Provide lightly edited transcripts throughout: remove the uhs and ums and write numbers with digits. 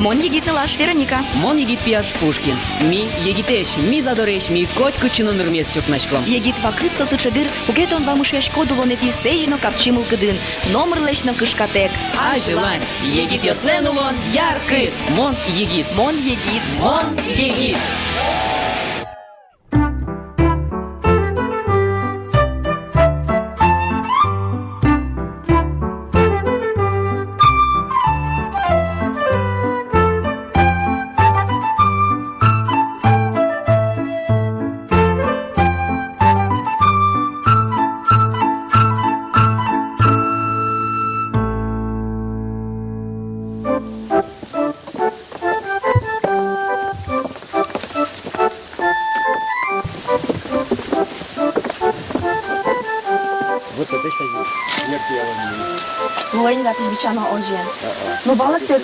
Мон егит лаш Вероника. Мон егит пияш Пушкин. Ми егитеш, ми задореш, ми котку чиноныр местюк начком. Егит вакыт сосучыдыр, угетон вам ушеш кодулонети сежно капчимыл кыдын. Номер лечно кышкатек. А желань, егит йослен улон, яркыт. Мон егит. Мон егит. Мон егит. Вот это что не пьяно. Муэн да тишбичано ожен. Но балак ты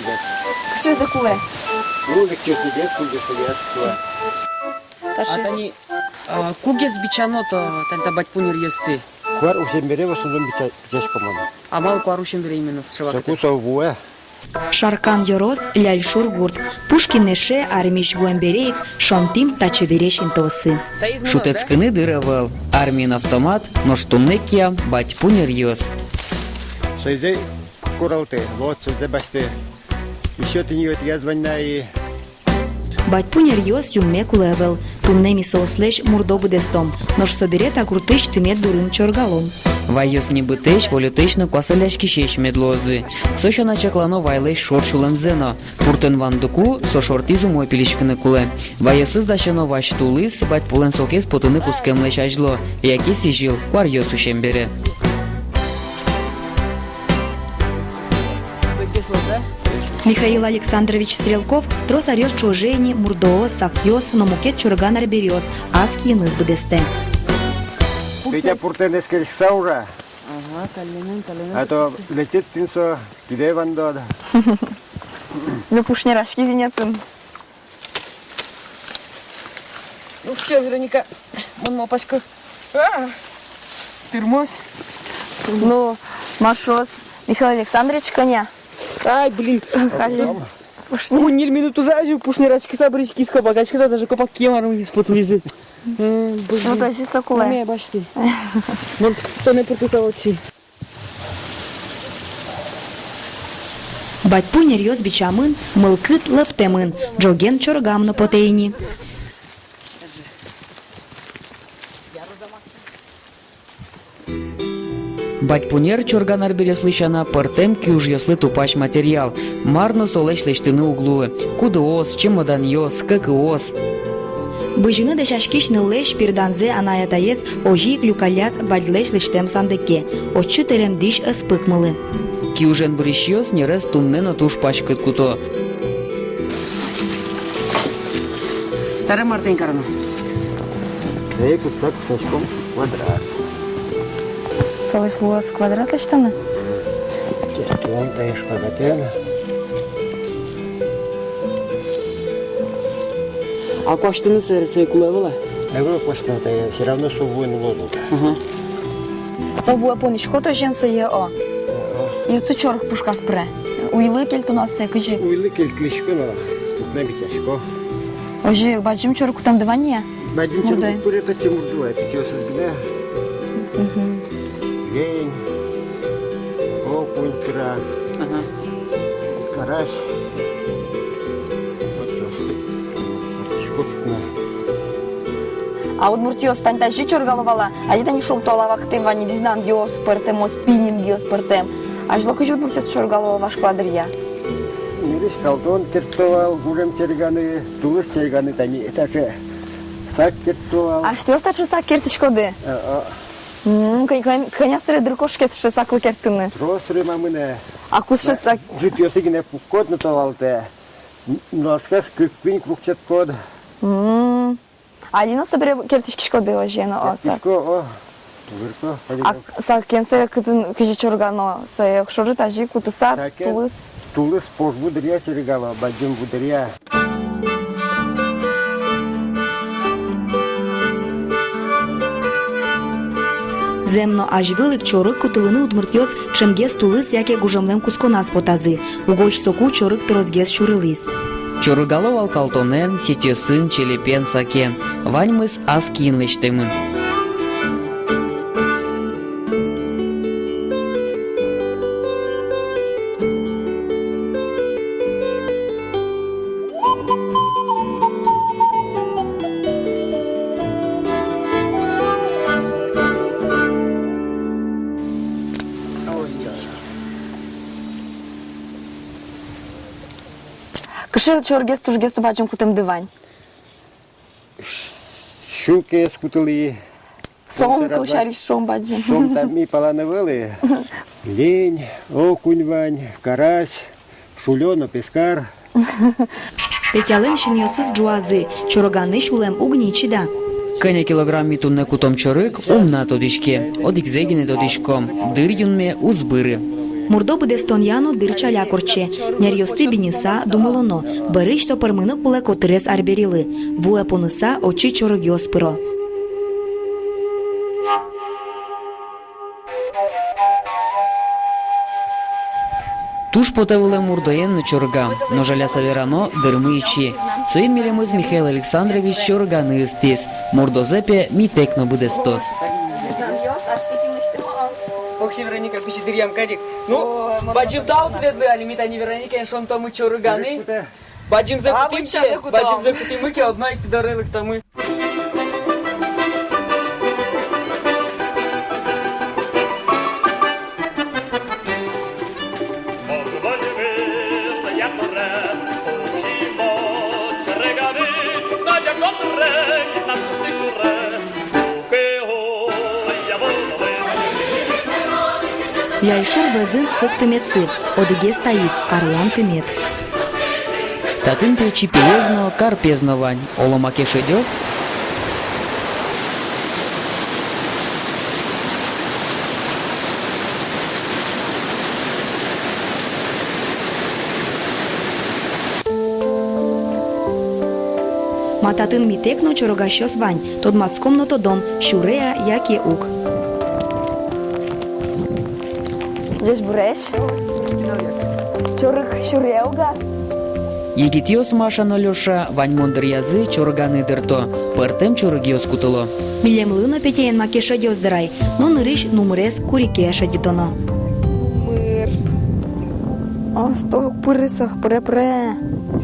кши закуле. Ну, так что сидишь, куда сидишь, кто? Атани кугес бичано-то танта батьпунер есты. Квар уже бере в основном бичаш команда. Амал куарушен бере именно с шевакты. Закусал буэ. Шаркан Йорос, Ляль Шургурт, Пушкинеше, Армиш Буэмбереев, Шонтим, Тачебереш Интосы. Шутецкины дырывал. Армин автомат, но штумнекия, батьпунер ес. Соизе куралты, вот соизе басты. Еще ты не вот я звоню. Батьпунер Йос юмме кулевел, тумнеми сослеш мурдобу дестом, нож соберет агрутыш тымет дурын чоргалом. Вайос не бытеш, волютечно квасаляшки шеш медлозы. Сошо начаклано вайлеш шоршулем зено. Пуртен вандуку со шортизу мой пилишкины куле. Вайосыз дащано ваш тулыс, батьпулен сокес потыны кускем леш ажло. Яки сижил, квар йосу шембере. Михаил Александрович Стрелков трос орёс чужени, мурдоо, сахьёс, но мукет чурган арберёс, аски яныз быдесте. Петя пуртен эскер саура. Ага, талинен. А то летит тинсо, киде вандо. Ну пушнерашки зинятын. Ну что, Вероника, мон мопашка. Термос. Ну, Машос, Михаил Александрович коня. Ай, блин. Пушнер. Минуту зажил, пушнерачки сабрички из копакачка, даже копак кемаром не спотлизы. Ну, то же сокуле. Мамия, бачите. Мон, кто не прописал очи. Батьпунер Йос бичамын, мылкыт лыптемын, джоген чоргамно потейни. Батьпунер чорган арберес лишана пыртем кюж йослы тупач материал. Марно солеш лештыны углуы. Кудоос, чемодан йос, кыкыос. Быжыны дешашкишны леш пирданзе анаятаес ожи клюкаляс бадлеш лештем сандыке. Оччы терем диш ыспыкмылы. Кюжен бриш йос нерес тумнено туш пачкыт куто. Тары мартен карано. Эй, кусак сачком квадрат. Солеш луас квадрат лештаны? Кестон таешь квадратен. А кваштыны сэрсэй кулевала? Эго кваштон тая, все равно сувуен лозу. Сову апонишко то жен сое о. Йоцу чорг пушка спре. Уйлы кельту нас кыжи. Уйлы келклишко, но тут не бичашко. Ожи баджим чорг там дывания. Бадим Мурдай. чорг пурета тимурду, это киос избеда. Лень, окунь, пира, карась. Вот щекотно. А от муртиос тантажи чоргаловала. А где не шел то лавактем вани визнан йос пертем, спиннинг йос пертем. А жло кыжи от муртиос чоргалова ваш квадрия. Мириш калтон кертовал, гурем серганы, тулыс серганы тани. Это же сак кертовал. А что остача сак кертичкоды? Коня сыры дрыкошки с саклы кертыны. Росры мамыне. А кус сак. Жит йосыгине пуккот натовалте. Носкас кыкпин крухчат код. А лино собере кертички шкоды ожена оса. Кертишко, о. Вырко. А сак кенсе кыжи чоргано сое шоры тажи кутыса тулыс. Тулыс пош будыря сергала, бадим будыря. Земно аж велик чорик кутилини удмуртьос чемгес тулис, яке гужамлем кусконас потази. Угоч соку чорик торозгес чурилис. Чорыгалов алкалтонен, сетёсын, челепен сакен. Ваньмыз аз кийинлештемин. Кышы чоргес тужгес бачым кутым дивань. Щуки скутили, Сом кылшариш шом бачым. сом там ми полановали. Лень, окунь вань, карась, шулено, пескар. Петялен шиньосыз джуазы, чороганы шулем угничида. Кыня килограмм тунне кутом чорык умна тодишке. Одикзегине тодишком. Дыр юнме узбыры. Мурдо бедестон яно дырчаля корче. Нерьосты биниса думалоно. Барыш то пармыны куле котырес арберилы. Вуэ поныса очи чорогиос пыро. Туш потевуле мурдаен чорга, но жаля саверано дырмы ичи. Соин милемыз Михаил Александрович чорганы истес. Мурдозепе митекно будестос. Окши Вероника пичидирям кадик. Ну, бачим таут ведлы, али митани Вероника, шон тому чорганы. Бачим закутимки, одна их дарили к тому. Яйшур везын кык тыметсы. Одыге стоис, арлан тымет. Татын печи пелезно, карпезно вань. Оломаке шедёс. Мататын митекно чорогащос вань. Тод мацкомно тодом, щурея, яке ук. Здесь буреш. Чорык щуреуга. Егитиос Машано Лёша, вань мондыр язы чорганы дырто. Пыртем чорыгиос кутыло. Милем лыно петеен маке шадёс дырай. Но нырыш нумрес курике шадитоно. Пыр. О, сток пырысах, пре-пре.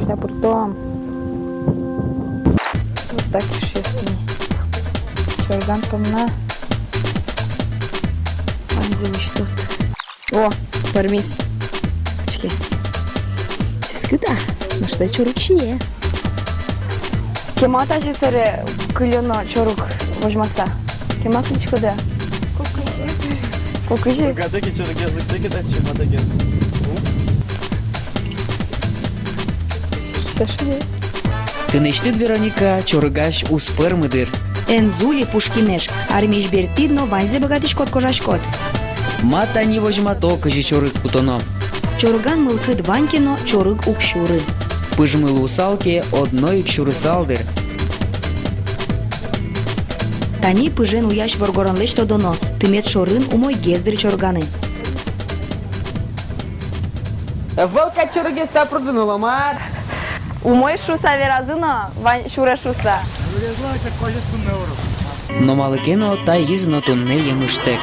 Шля пыртом. Вот так и шестный. Чорган помна. Анзелыш тут. О, пармис. Очки. Сейчас куда? Ну что, чурукшие? Кемата же саре кылено чорук возьмаса. Кема кличко да? Кокыжи. Гадеки чоргезлыктеки да чемадагез. Саши. Тынештит Вероника чоргаш у спермыдыр. Энзули пушкинеш. Армиш бертидно ванзе богатишкот кожашкот. Мата не возьмато кажи чорык кутоно. Чорган мылкыт ванькино чорык укшуры. Пыжмылы усалке одной кшуры салдыр. Тани пыжен уяш воргоранлеш тодоно. Тымет шорын умой гездыр чорганы. Волка чоргеста продвинула, мат. Умой шуса веразына, вань шуре шуса. Но малыкено та изно тунне емыштек.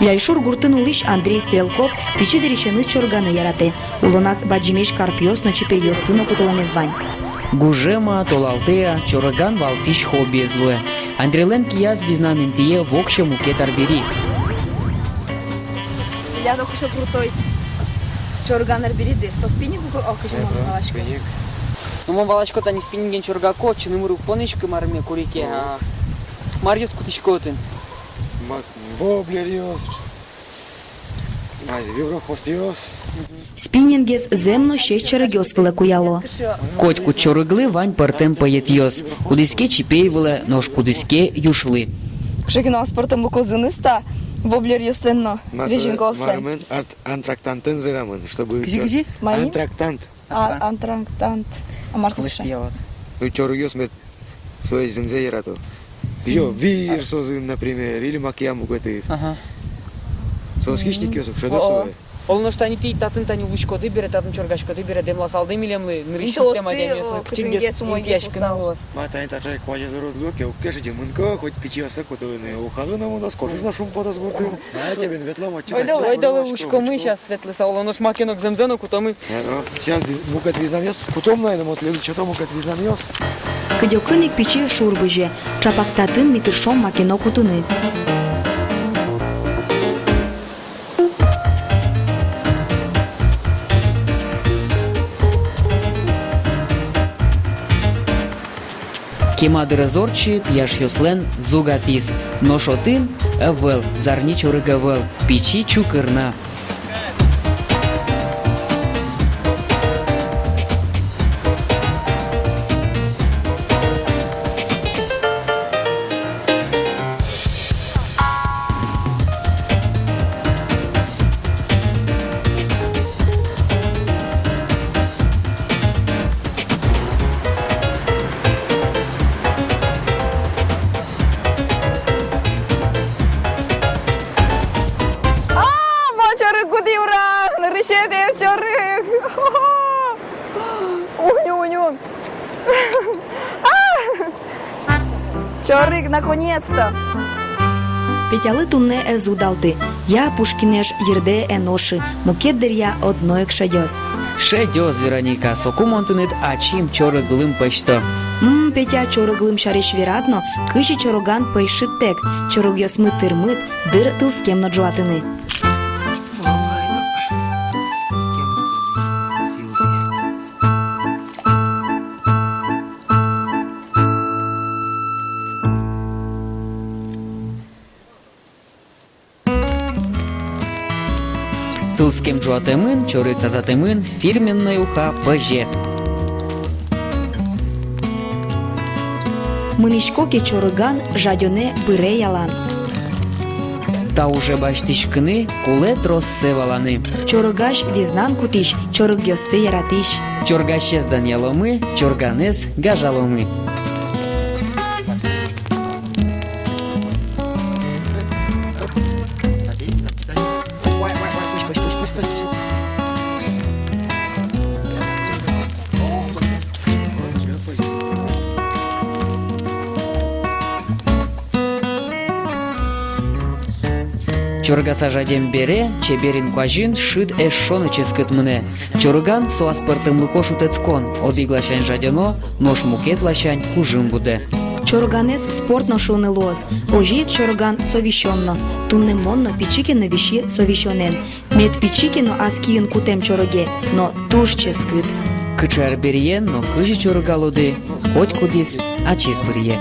Яйшур гуртын улиш Андрей Стрелков пичи дыречены чорганы яраты. Улонас баджимеш карпиос но чипе йостыно кутыламез вань. Гужема, толалтея, чорган валтиш хобби злуе. Андрелен кияз визнанын тие вокше мукет арбери. Я только что крутой. Чорган арбериды. Со спиннингу окажем малашку. Ну, мам валачко-то не спиннинген чоргако, чинымыру понышкы марме курике, а Марьюс кутышкотын. Воблерьос. Виброхвостиос. Спиннингес земно шесть чорогёс куяло. Котьку чорыглы вань партем поетьёс. Кудыске чипейвылы, нож кудыске юшлы. Шекино спортом лукозыныста, воблер йосленно, режинковслен. Мармен антрактантын зырамын, чтобы... Где? Мои? Антрактант. Антрактант. А Марсус Слышь, делать. Ну, чоргёс мет своей зинзе ярату. Йо, вир созын, например, или макьяму катыс. Ага. Сос хищник ёсуп, что О, досуе. Олно штани ти татын тани лучкоды бере, татын чоргашкоды бере, демла салды милемлы, нришин тема демеслы, кчингес интяшкины лос. Мата это же квази зарод луки, укажите мынка, хоть печи осакутылыны, ухалы на муна, скочишь на шум подозгутым. А тебе ветло мочи. Ой, дали лучко мы сейчас светлы са, олно ж макинок земзену, куто мы. Сейчас мукат визнанёс, потом наверное, вот лили, что-то мукат визнанёс. Кидьокиник печи шурбыже, чапактатын митыршом макино кутыны. Кемадыры зорчи, пьяш йослен, зугатис. Но шотын, эвел, зарни чорыгавел, пичи чукырна. Чорик куди ура! Нарішити чорик! Уню. Чорик, наконец-то! Петяли тунне езудалти. Я пушкінеш їрде еноши, мукеддер я одноек шадьос. Шедёс, Вероника, сокумонтынет ачим чоры глым пышто. Петя чорыглым шариш верадно, кыши чороган пейшиттек, чорогьос мытыр-мыт, дыр тылскемно джуатыны. Тылскем джуатемын, чоры тазатемын, фирменная уха пыже. Мынишкоке чорыган жадёне быре ялан. Та уже баштишкыны, кулет россеваланы. Чорыгаш визнан кутиш, чорыгьосты яратиш. Чоргащездан яломы, чорганес гажаломы. Чоргаса жадем бере, чеберин кважин шид эшшоны ческет мне. Чорган суаспыртым лыкошутецкон, одиглашань жадено, нож мукет лащань хужим буде. Чорганес спортно шуны лоз, ожик чорган совещенно. Тунне монно пичикино виши совещонен. Мед пичикино аскиен кутем чороге, но туш ческыт. Кычар берьен, но кыжи чоргалуды, хоть кудис, а чиз бірге.